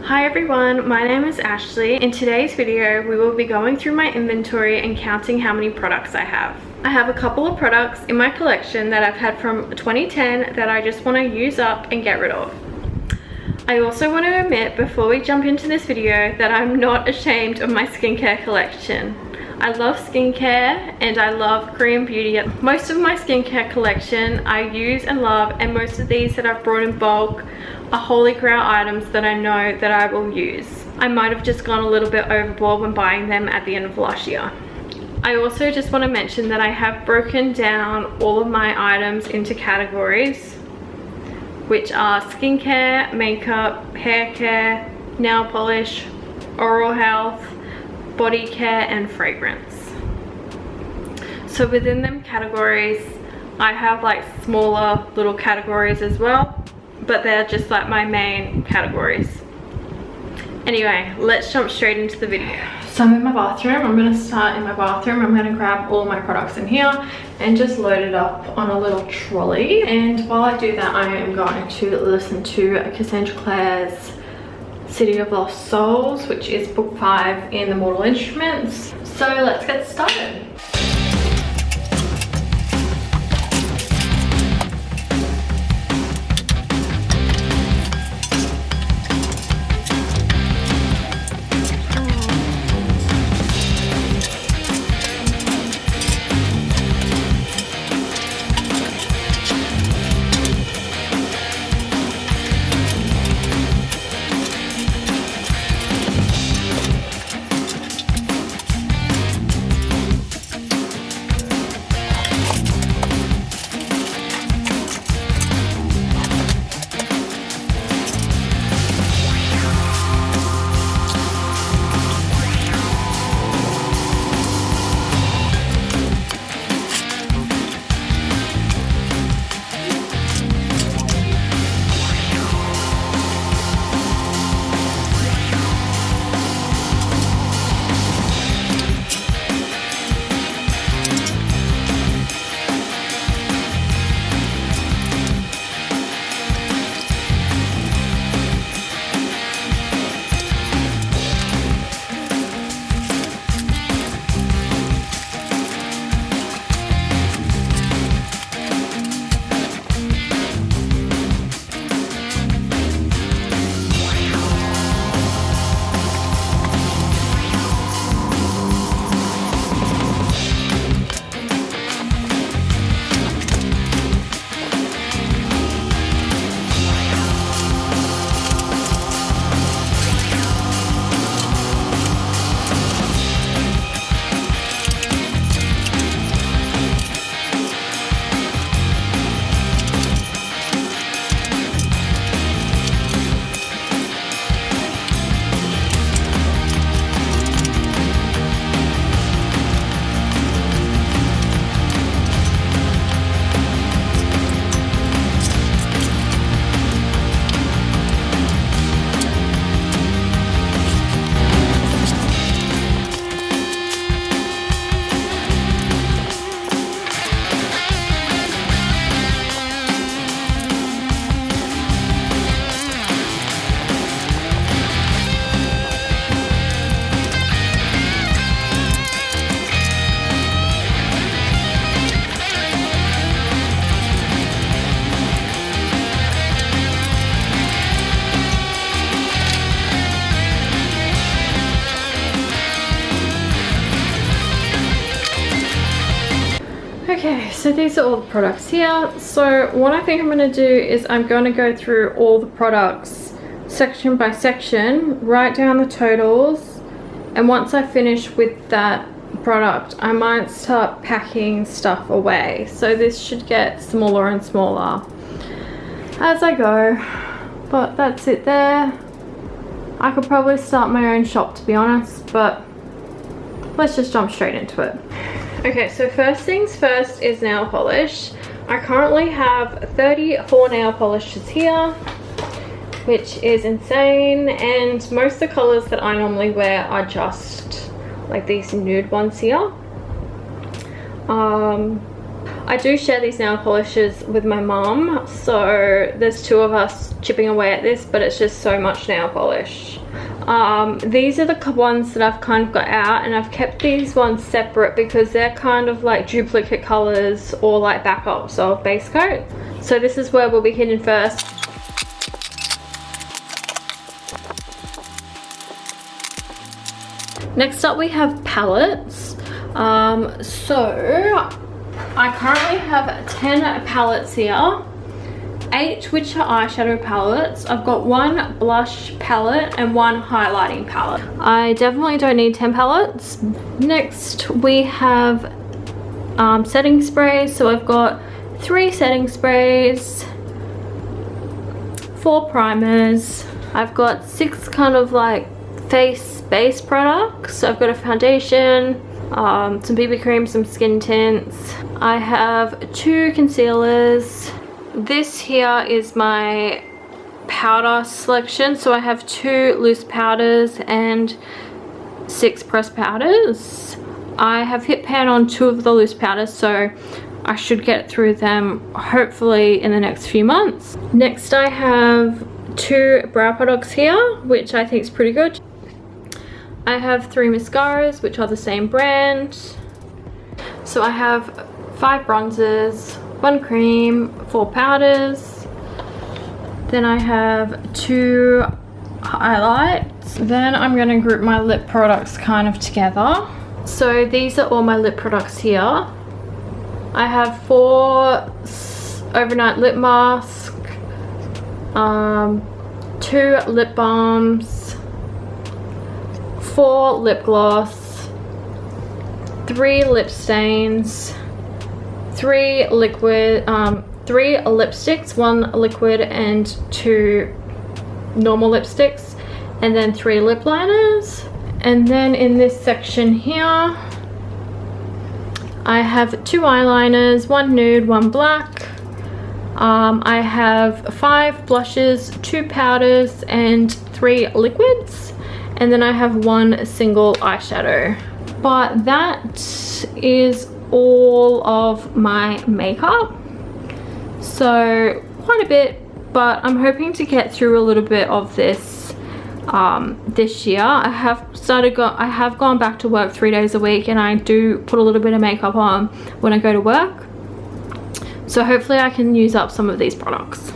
Hi everyone, my name is Ashley. In today's video, we will be going through my inventory and counting how many products I have. I have a couple of products in my collection that I've had from 2010 that I just want to use up and get rid of. I also want to admit before we jump into this video that I'm not ashamed of my skincare collection. I love skincare and I love Korean beauty. Most of my skincare collection I use and love, and most of these that I've brought in bulk are holy grail items that I know that I will use. I might have just gone a little bit overboard when buying them at the end of last year. I also just want to mention that I have broken down all of my items into categories, which are skincare, makeup, hair care, nail polish, oral health, body care and fragrance. So within them categories, I have like smaller little categories as well, but they're just like my main categories. Anyway, let's jump straight into the video. So I'm in my bathroom. I'm going to start in my bathroom. I'm going to grab all my products in here and just load it up on a little trolley. And while I do that, I am going to listen to Cassandra Clare's City of Lost Souls, which is book 5 in the Mortal Instruments. So let's get started. Okay, so these are all the products here. So what I think I'm going to do is I'm going to go through all the products section by section, write down the totals, and once I finish with that product, I might start packing stuff away. So this should get smaller and smaller as I go, but that's it there. I could probably start my own shop, to be honest, but let's just jump straight into it. Okay, so first things first is nail polish. I currently have 34 nail polishes here, which is insane, and most of the colors that I normally wear are just like these nude ones here. I do share these nail polishes with my mom, so there's 2 of us chipping away at this, but it's just so much nail polish. These are the ones that I've kind of got out, and I've kept these ones separate because they're kind of like duplicate colors or like backups of base coat. So this is where we'll be hitting first. Next up we have palettes. So I currently have 10 palettes here, 8 which are eyeshadow palettes. I've got 1 blush palette and 1 highlighting palette. I definitely don't need 10 palettes. Next we have setting sprays. So I've got 3 setting sprays, 4 primers. I've got 6 kind of like face base products. I've got a foundation, some BB cream, some skin tints. I have 2 concealers. This here is my powder selection. So I have 2 loose powders and 6 pressed powders. I have hit pan on 2 of the loose powders, so I should get through them hopefully in the next few months. Next I have 2 brow products here, which I think is pretty good. I have 3 mascaras, which are the same brand. So I have 5 bronzers, 1 cream, 4 powders. Then I have 2 highlights. Then I'm going to group my lip products kind of together. So these are all my lip products here. I have 4 overnight lip mask, 2 lip balms, 4 lip gloss, 3 lip stains, 3 liquid, 3 lipsticks, 1 liquid and 2 normal lipsticks, and then 3 lip liners. And then in this section here I have 2 eyeliners, 1 nude, 1 black. I have 5 blushes, 2 powders and 3 liquids, and then I have 1 single eyeshadow. But that is all of my makeup, so quite a bit, but I'm hoping to get through a little bit of this this year. I have gone back to work 3 days a week, and I do put a little bit of makeup on when I go to work, so hopefully I can use up some of these products.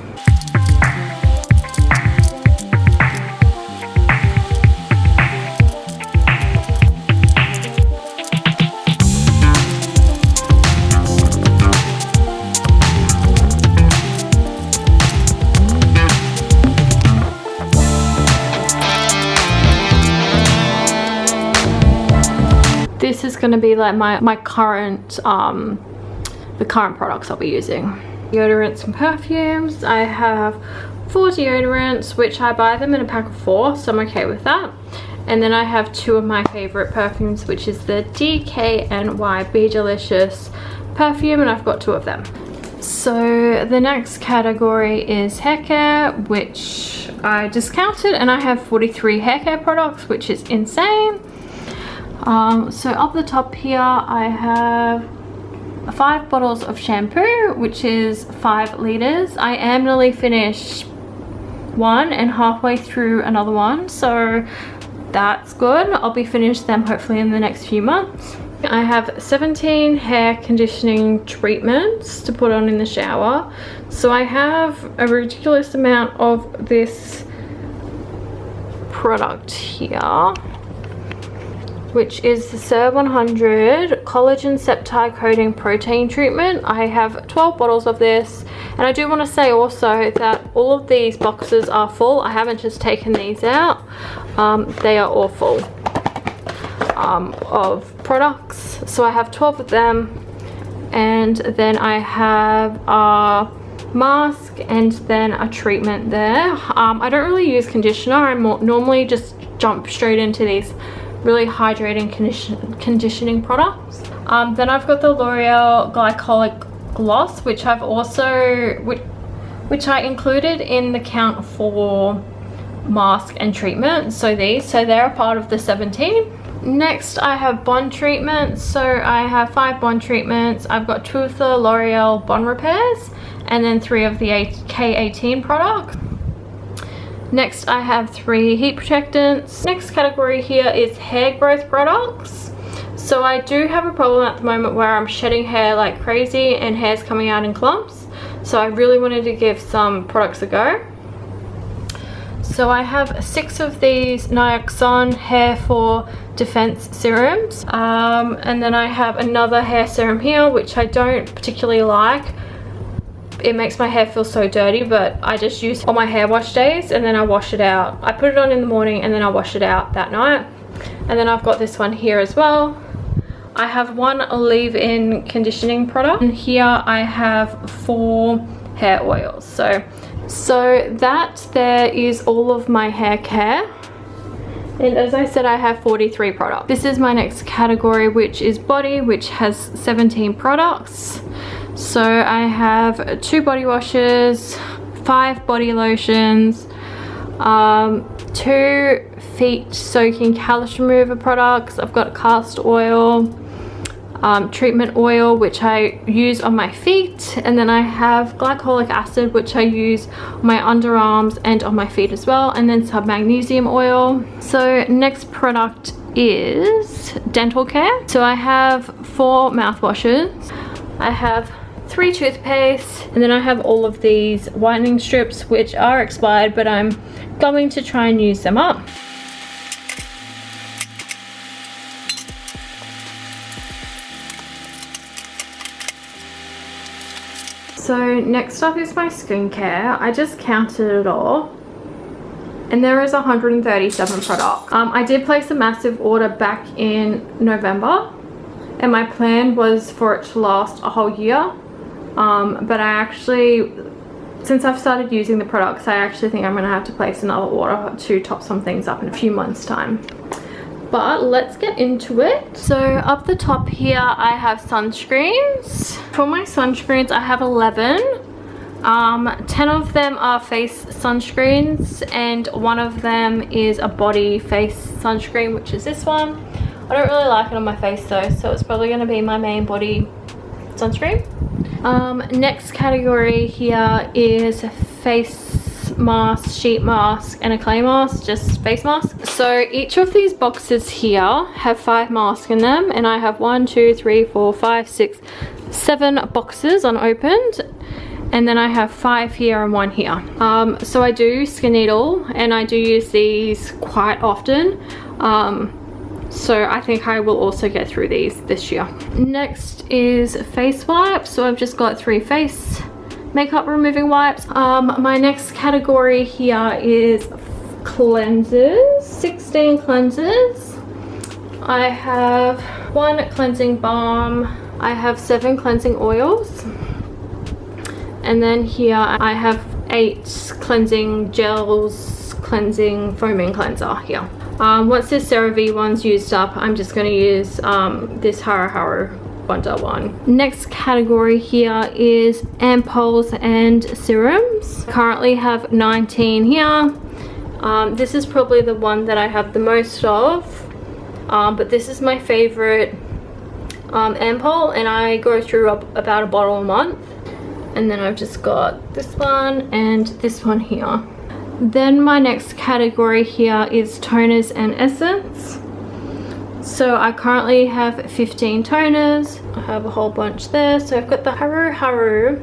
This is going to be like my current the current products I'll be using. Deodorants and perfumes. I have 4 deodorants, which I buy them in a pack of 4, so I'm okay with that. And then I have 2 of my favorite perfumes, which is the DKNY Be Delicious perfume, and I've got 2 of them. So the next category is hair care, which I discounted, and I have 43 hair care products, which is insane. So up the top here I have 5 bottles of shampoo, which is 5 liters. I am nearly finished one and halfway through another one, so that's good. I'll be finished them hopefully in the next few months. I have 17 hair conditioning treatments to put on in the shower. So I have a ridiculous amount of this product here, which is the Serve 100 Collagen Septide Coating Protein Treatment. I have 12 bottles of this, and I do want to say also that all of these boxes are full. I haven't just taken these out. They are all full of products. So I have 12 of them, and then I have a mask and then a treatment there. I don't really use conditioner. I normally just jump straight into these really hydrating conditioning products. Then I've got the L'Oreal Glycolic Gloss, which I've also which I included in the count for mask and treatment. So they're a part of the 17. Next, I have bond treatments. So I have 5 bond treatments. I've got 2 of the L'Oreal bond repairs and then 3 of the K18 products. Next, I have 3 heat protectants. Next category here is hair growth products. So I do have a problem at the moment where I'm shedding hair like crazy and hair's coming out in clumps. So I really wanted to give some products a go. So I have 6 of these Nioxon Hair for Defense serums. And then I have another hair serum here, which I don't particularly like. It makes my hair feel so dirty, but I just use it on my hair wash days and then I wash it out. I put it on in the morning and then I wash it out that night. And then I've got this one here as well. I have 1 leave-in conditioning product. And here I have 4 hair oils. So that there is all of my hair care. And as I said, I have 43 products. This is my next category, which is body, which has 17 products. So I have 2 body washes, 5 body lotions, 2 feet soaking callus remover products. I've got castor oil, treatment oil, which I use on my feet, and then I have glycolic acid, which I use on my underarms and on my feet as well, and then some magnesium oil. So next product is dental care. So I have 4 mouthwashes, I have 3 toothpastes, and then I have all of these whitening strips which are expired, but I'm going to try and use them up. So next up is my skincare. I just counted it all and there is 137 products. I did place a massive order back in November and my plan was for it to last a whole year, but I actually, since I've started using the products, I actually think I'm going to have to place another order to top some things up in a few months time. But let's get into it. So up the top here I have sunscreens. For my sunscreens I have 11. 10 of them are face sunscreens and 1 of them is a body face sunscreen, which is this one. I don't really like it on my face though, so it's probably going to be my main body sunscreen. Next category here is face mask, sheet mask and a clay mask, just face mask. So each of these boxes here have 5 masks in them and I have 1, 2, 3, 4, 5, 6, 7 boxes unopened, and then I have 5 here and 1 here. So I do skin needle and I do use these quite often, so I think I will also get through these this year. Next is face wipes. So I've just got 3 face makeup removing wipes. My next category here is cleansers, 16 cleansers. I have 1 cleansing balm, I have 7 cleansing oils, and then here I have 8 cleansing gels, cleansing foaming cleanser here. Once this CeraVe one's used up, I'm just going to use this Hara Hara Wonder one. Next category here is ampoules and serums. Currently have 19 here. This is probably the one that I have the most of, but this is my favorite ampoule and I go through about a bottle a month. And then I've just got this one and this one here. Then my next category here is toners and essence. So I currently have 15 toners. I have a whole bunch there. So I've got the Haru Haru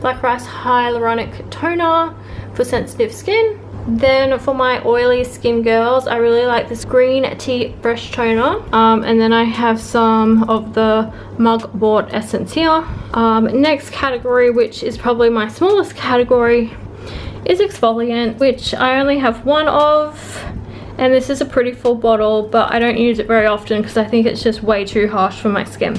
Black Rice Hyaluronic Toner for sensitive skin. Then for my oily skin girls, I really like this green tea fresh toner. And then I have some of the mugwort essence here. Next category, which is probably my smallest category, is exfoliant, which I only have 1 of. And this is a pretty full bottle, but I don't use it very often because I think it's just way too harsh for my skin.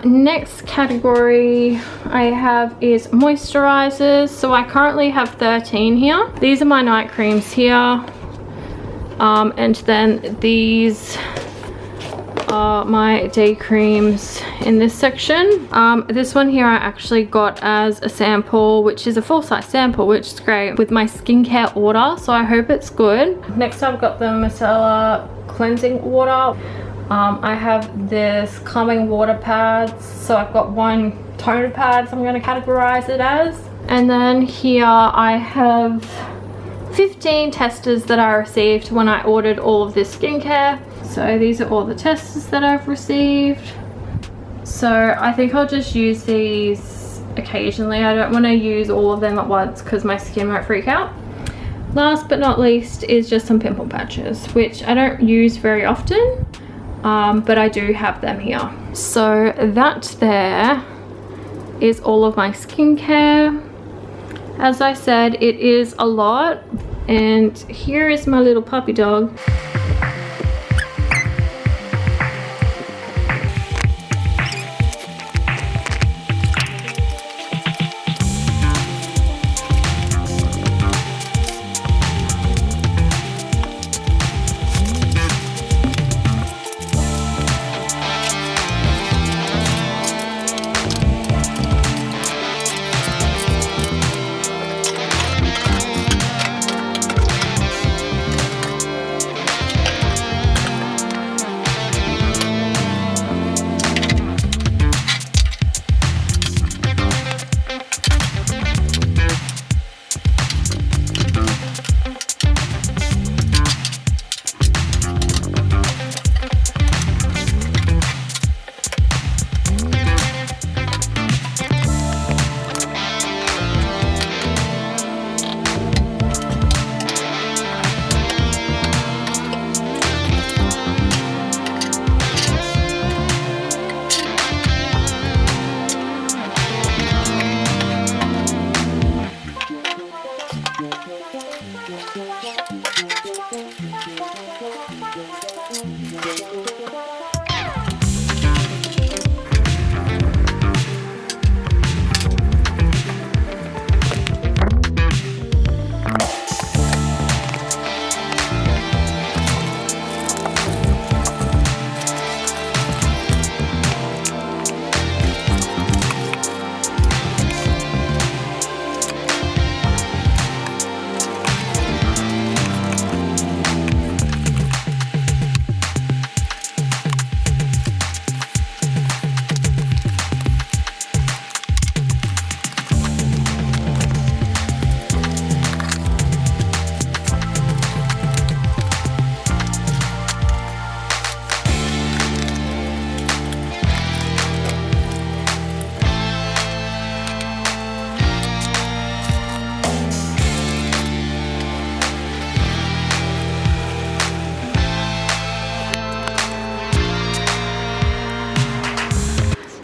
Next category I have is moisturizers. So I currently have 13 here. These are my night creams here. And then these are my day creams in this section. This one here I actually got as a sample, which is a full-size sample, which is great, with my skincare order, so I hope it's good. Next I've got the micellar cleansing water. I have this calming water pads, so I've got one toner pad, so I'm going to categorize it as. And then here I have 15 testers that I received when I ordered all of this skincare. So these are all the testers that I've received. So I think I'll just use these occasionally. I don't want to use all of them at once because my skin might freak out. Last but not least is just some pimple patches, which I don't use very often, but I do have them here. So that there is all of my skincare. As I said, it is a lot, and here is my little puppy dog.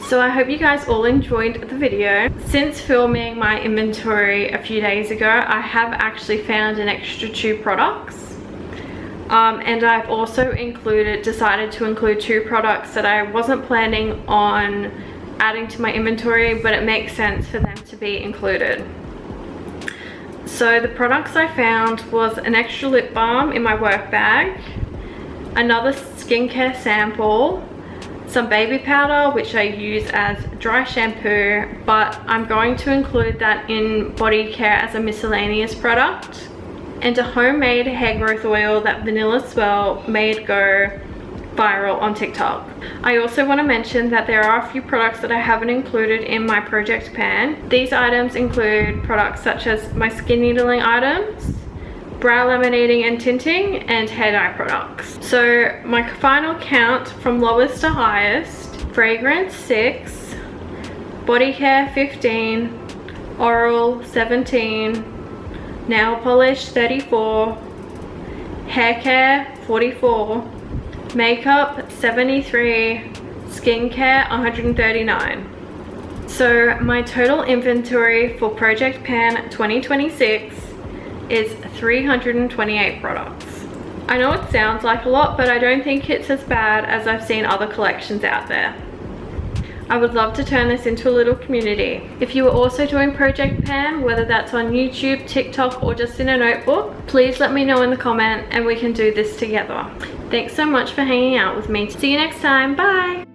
So I hope you guys all enjoyed the video. Since filming my inventory a few days ago, I have actually found an extra 2 products. And I've also decided to include 2 products that I wasn't planning on adding to my inventory, but it makes sense for them to be included. So the products I found was an extra lip balm in my work bag, another skincare sample, some baby powder, which I use as dry shampoo, but I'm going to include that in body care as a miscellaneous product, and a homemade hair growth oil that Vanilla Swell made go viral on TikTok. I also want to mention that there are a few products that I haven't included in my project pan. These items include products such as my skin needling items, brow laminating and tinting, and hair dye products. So my final count from lowest to highest: fragrance 6, body care 15, oral 17, nail polish 34, hair care 44, makeup 73, skincare 139. So my total inventory for Project Pan 2026 is 328 products. I know it sounds like a lot, but I don't think it's as bad as I've seen other collections out there. I would love to turn this into a little community. If you are also doing Project Pan, whether that's on YouTube, TikTok, or just in a notebook, please let me know in the comment and we can do this together. Thanks so much for hanging out with me. See you next time. Bye!